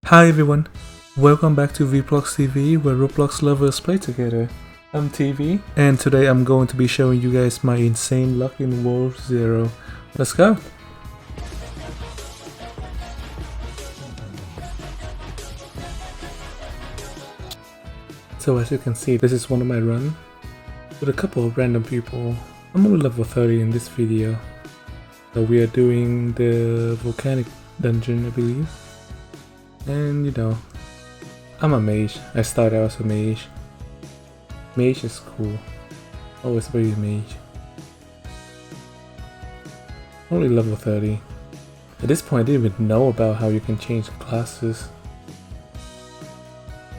Hi everyone, welcome back to vBlox TV where Roblox lovers play together. I'm TV and today I'm going to be showing you guys my insane luck in World 0. Let's go! So as you can see, this is one of my runs with a couple of random people. I'm on level 30 in this video. So we are doing the volcanic dungeon, I believe. And you know, I'm a mage. I started out as a mage. Mage is cool. Always be a mage. Only level 30. At this point I didn't even know about how you can change classes.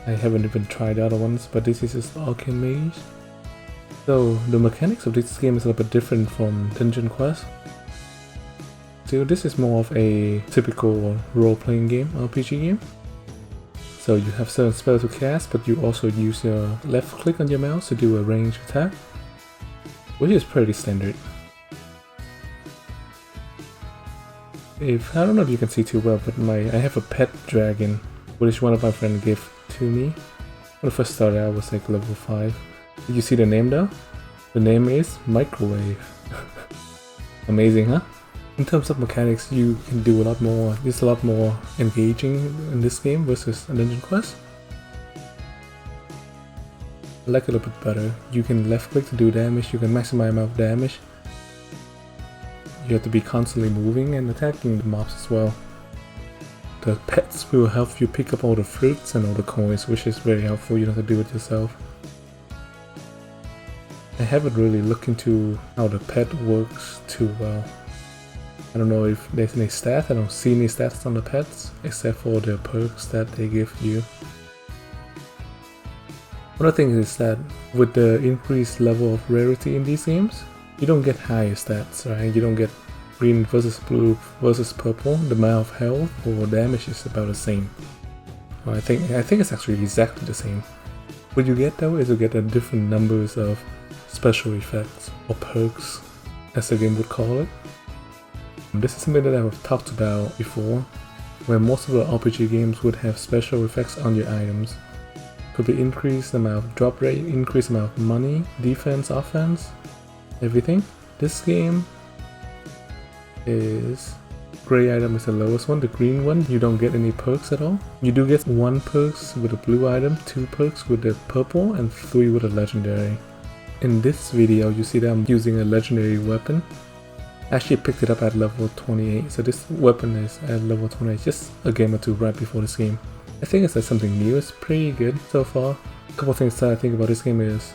I haven't even tried the other ones, but this is just Arcane Mage. So the mechanics of this game is a little bit different from Dungeon Quest. So this is more of a typical role-playing game, RPG game. So you have certain spells to cast, but you also use your left click on your mouse to do a ranged attack, which is pretty standard. I don't know if you can see too well, but I have a pet dragon, which one of my friends gave to me. When I first started I was like level 5. Did you see the name though? The name is Microwave. Amazing, huh? In terms of mechanics, you can do a lot more. It's a lot more engaging in this game versus a Dungeon Quest. I like it a little bit better. You can left click to do damage, you can maximize amount of damage. You have to be constantly moving and attacking the mobs as well. The pets will help you pick up all the fruits and all the coins, which is very helpful. You don't have to do it yourself. I haven't really looked into how the pet works too well. I don't know if there's any stats. I don't see any stats on the pets except for the perks that they give you. Another thing is that with the increased level of rarity in these games, you don't get higher stats, right? You don't get green versus blue versus purple. The amount of health or damage is about the same. Well, I think it's actually exactly the same. What you get though is you get a different numbers of special effects or perks, as the game would call it. This is something that I've talked about before, where most of the RPG games would have special effects on your items. Could be increased amount of drop rate, increased amount of money, defense, offense, everything. This game is gray item is the lowest one. The green one, you don't get any perks at all. You do get 1 perks with a blue item, 2 perks with the purple, and 3 with a legendary. In this video, you see that I'm using a legendary weapon. I actually picked it up at level 28, so this weapon is at level 28, just a game or two right before this game. I think it's like something new. It's pretty good so far. A couple things that I think about this game is,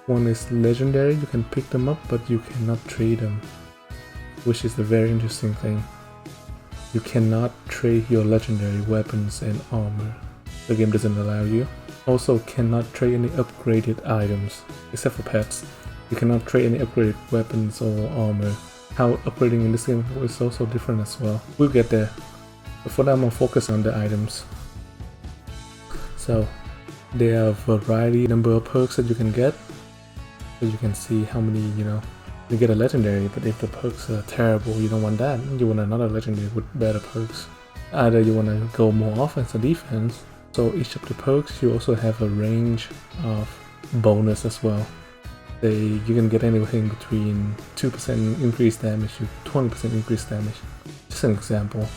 one is legendary, you can pick them up but you cannot trade them, which is a very interesting thing. You cannot trade your legendary weapons and armor. The game doesn't allow you. Also cannot trade any upgraded items, except for pets. You cannot trade any upgraded weapons or armor. How upgrading in this game is also different as well. We'll get there. But for now I'm gonna focus on the items. So there are a variety number of perks that you can get. So you can see how many, you get a legendary, but if the perks are terrible, you don't want that. You want another legendary with better perks. Either you want to go more offense or defense. So each of the perks, you also have a range of bonus as well. You can get anything between 2% increased damage to 20% increased damage. Just an example.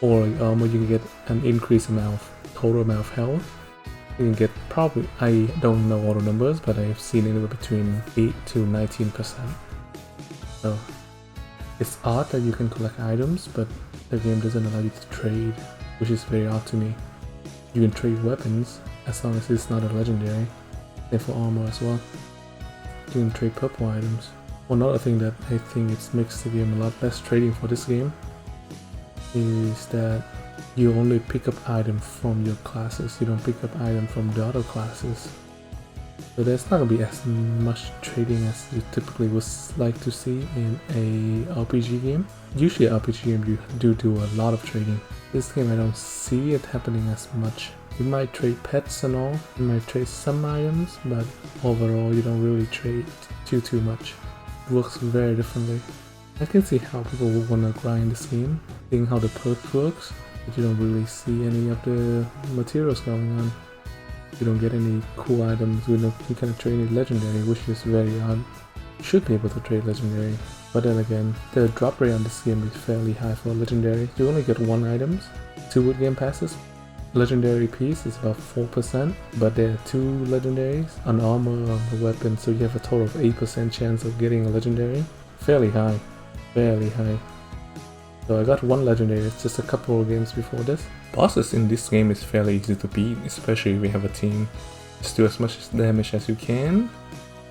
Or armor, you can get an increased amount of total amount of health. You can get probably, I don't know all the numbers, but I've seen anywhere between 8 to 19%. So it's odd that you can collect items, but the game doesn't allow you to trade, which is very odd to me. You can trade weapons as long as it's not a legendary, and for armor as well. You can trade purple items. Another thing that I think it makes the game a lot less trading for this game is that you only pick up items from your classes. You don't pick up items from the other classes. So there's not going to be as much trading as you typically would like to see in a RPG game. Usually an RPG game you do a lot of trading. This game I don't see it happening as much. You might trade pets and all, you might trade some items, but overall you don't really trade too much. It works very differently. I can see how people would want to grind this game, seeing how the perk works. but you don't really see any of the materials going on. You don't get any cool items. You cannot trade any legendary, which is very odd. You should be able to trade legendary, but then again, the drop rate on this game is fairly high for legendary. You only get 1 items, 2 with game passes. Legendary piece is about 4%, but there are 2 legendaries, an armor, on the weapon, so you have a total of 8% chance of getting a legendary. Fairly high, fairly high. So I got 1 legendary, it's just a couple of games before this. Bosses in this game is fairly easy to beat, especially if we have a team. Just do as much damage as you can.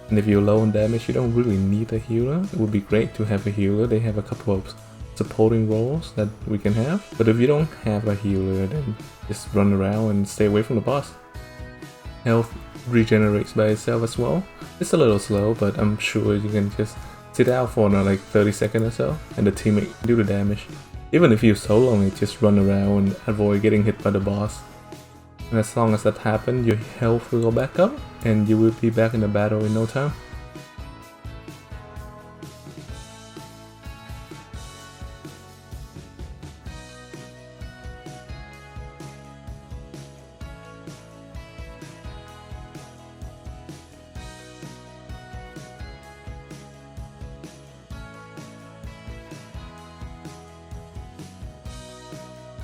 And if you're low on damage, you don't really need a healer. It would be great to have a healer. They have a couple of supporting roles that we can have. But if you don't have a healer, then just run around and stay away from the boss. Health regenerates by itself as well. It's a little slow, but I'm sure you can just sit out for like 30 seconds or so, and the teammate do the damage. Even if you're soloing it, just run around and avoid getting hit by the boss. And as long as that happens, your health will go back up, and you will be back in the battle in no time.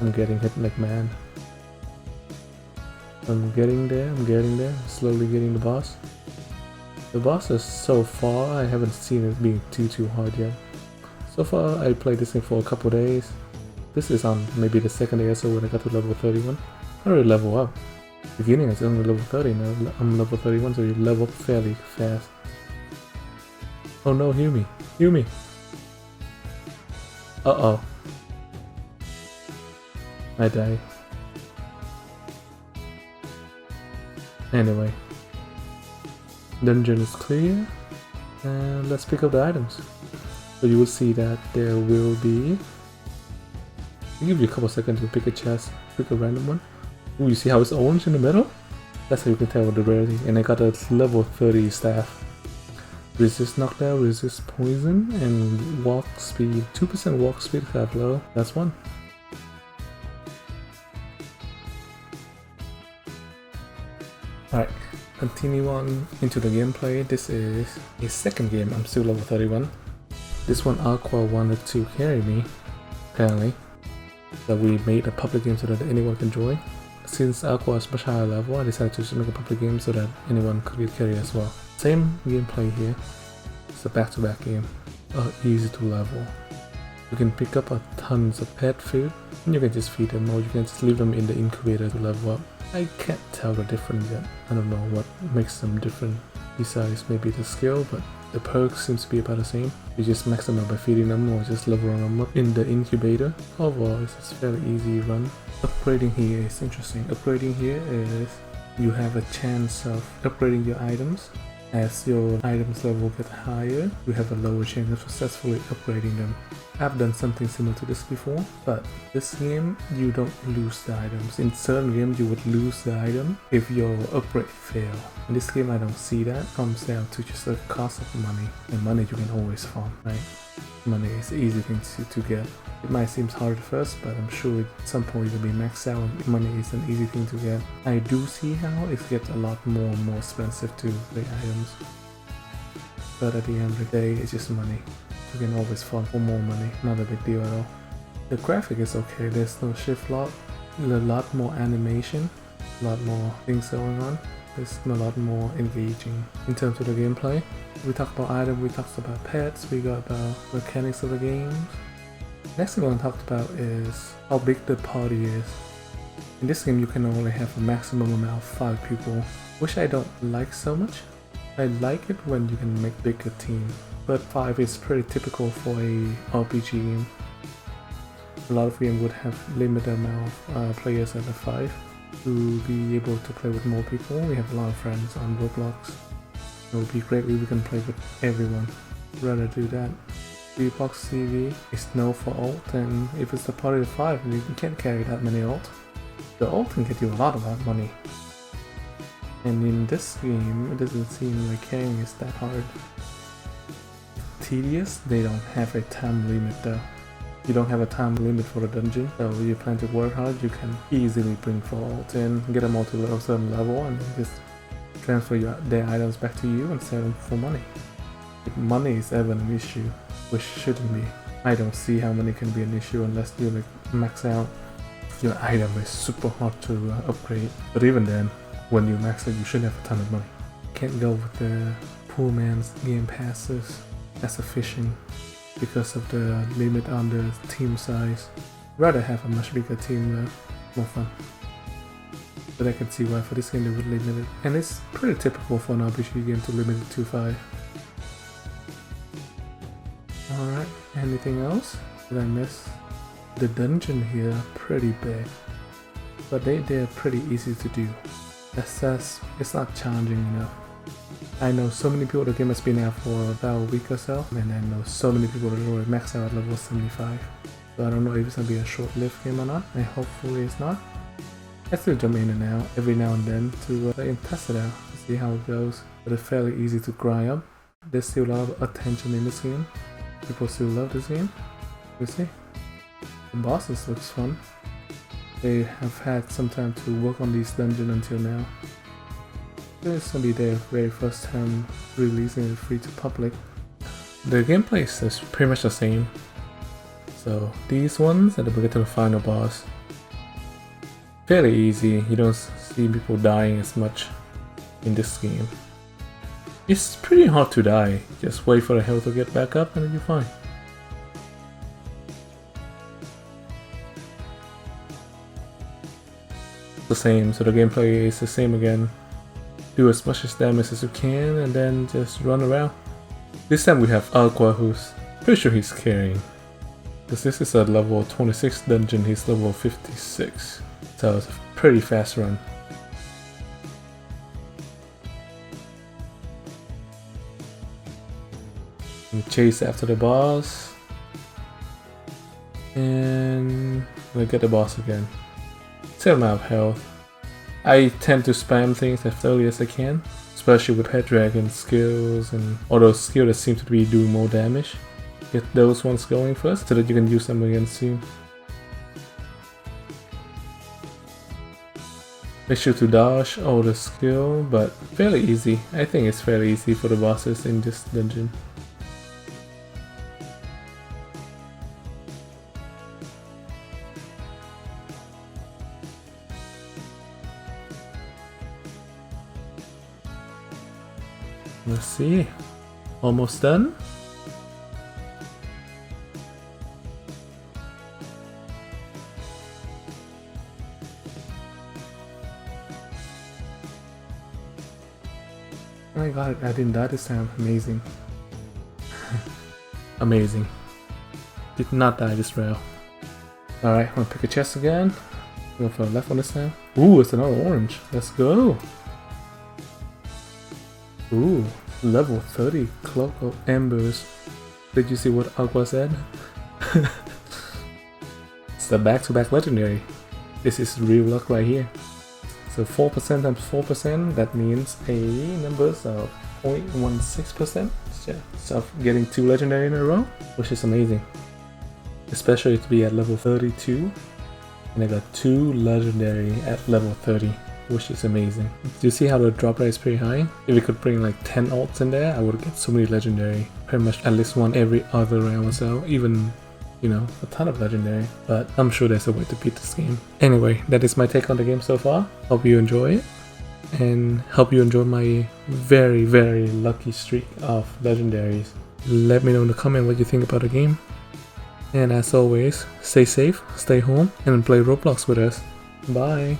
I'm getting hit like man. I'm getting there, slowly getting the boss. The boss is so far, I haven't seen it being too hard yet. So far, I played this thing for a couple days. This is on maybe the second day or so when I got to level 31. I already level up. Beginning is only level 30, now I'm level 31, so you level up fairly fast. Oh no, heal me. Heal me. Uh-oh. I die. Anyway. Dungeon is clear. And let's pick up the items. So you will see that there will be... I'll give you a couple seconds to pick a chest. Pick a random one. Ooh, you see how it's orange in the middle? That's how you can tell with the rarity. And I got a level 30 staff. Resist knockdown, resist poison, and walk speed. 2% walk speed half low. That's one. Alright, continue on into the gameplay. This is a second game. I'm still level 31. This one Aqua wanted to carry me, apparently. So we made a public game so that anyone can join. Since Aqua is much higher level, I decided to just make a public game so that anyone could get carried as well. Same gameplay here. It's a back-to-back game. Easy to level. You can pick up tons of pet food, and you can just feed them, or you can just leave them in the incubator to level up. I can't tell the difference yet. I don't know what makes them different besides maybe the skill, but the perks seems to be about the same. You just max them up by feeding them or just leveling them up in the incubator. Overall, it's a fairly easy run. Upgrading here is interesting. Upgrading here is you have a chance of upgrading your items. As your items level get higher, you have a lower chance of successfully upgrading them. I've done something similar to this before, but this game you don't lose the items. In certain games you would lose the item if your upgrade fail. In this game I don't see that. It comes down to just the cost of money, and money you can always farm, right? Money is an easy thing to get. It might seem hard at first, but I'm sure at some point you'll be maxed out and money is an easy thing to get. I do see how it gets a lot more and more expensive to the items. But at the end of the day, it's just money. You can always farm for more money, not a big deal at all. The graphic is okay, there's no shift lock, a lot more animation, a lot more things going on. It's a lot more engaging in terms of the gameplay. We talked about items, we talked about pets, we got about mechanics of the games. Next thing I want to talk about is how big the party is. In this game you can only have a maximum amount of 5 people, which I don't like so much. I like it when you can make bigger teams, but 5 is pretty typical for a RPG game. A lot of games would have limited amount of players at the 5 to be able to play with more people. We have a lot of friends on Roblox. It would be great if we can play with everyone. I'd rather do that. vBlox TV is no for ult, and if it's a party of 5 you can't carry that many ult. The ult can get you a lot of that money. And in this game, it doesn't seem like carrying is that hard. Tedious, they don't have a time limit though. you don't have a time limit for the dungeon, so if you plan to work hard, you can easily bring 4 alts in, get them all to a certain level, and then just transfer their items back to you and sell them for money. If money is ever an issue, which shouldn't be, I don't see how money can be an issue unless you like max out your item is super hard to upgrade. But even then, when you max it, you shouldn't have a ton of money. Can't go with the poor man's game passes as efficient because of the limit on the team size. Rather have a much bigger team though, more fun. But I can see why for this game they would limit it. And it's pretty typical for an RPG game to limit it to 5. Alright, anything else? Did I miss? The dungeon here pretty big, but they're pretty easy to do. It's not challenging enough. I know so many people, the game has been out for about a week or so, and I know so many people that already maxed out at level 75. So I don't know if it's gonna be a short-lived game or not, and hopefully it's not. I still jump in and out every now and then to test it out, to see how it goes. But it's fairly easy to grind up. There's still a lot of attention in this game. People still love this game. We'll see. The bosses looks fun. They have had some time to work on these dungeons until now. This gonna be their very first time releasing it free to public. The gameplay is pretty much the same. So these ones, and then we get to the final boss. Fairly easy. You don't see people dying as much in this game. It's pretty hard to die. Just wait for the health to get back up and then you're fine. The same, so the gameplay is the same again. Do as much damage as you can and then just run around. This time we have Aqua, who's pretty sure he's carrying. Because this is a level 26 dungeon, he's level 56. So it's a pretty fast run. We chase after the boss. And we get the boss again. Same amount of health. I tend to spam things as early as I can, especially with Pet Dragon skills and all those skills that seem to be doing more damage. Get those ones going first so that you can use them against you. Make sure to dodge all the skill, but fairly easy. I think it's fairly easy for the bosses in this dungeon. Let's see. Almost done. Oh my god, I didn't die this time. Amazing. Amazing. Did not die this round. Alright, I'm gonna pick a chest again. Go for the left one this time. Ooh, it's another orange. Let's go. Ooh, level 30 Cloak of Embers. Did you see what Aqua said? It's the back-to-back legendary. This is real luck right here. So 4% times 4%, that means a numbers of 0.16%. So getting 2 legendary in a row, which is amazing. Especially to be at level 32. And I got 2 legendary at level 30. Which is amazing. Do you see how the drop rate is pretty high? If we could bring like 10 alts in there, I would get so many legendary. Pretty much at least one every other round or so. Even, you know, a ton of legendary. But I'm sure there's a way to beat this game. Anyway, that is my take on the game so far. Hope you enjoy it. And hope you enjoy my very, very lucky streak of legendaries. Let me know in the comment what you think about the game. And as always, stay safe, stay home, and play Roblox with us. Bye!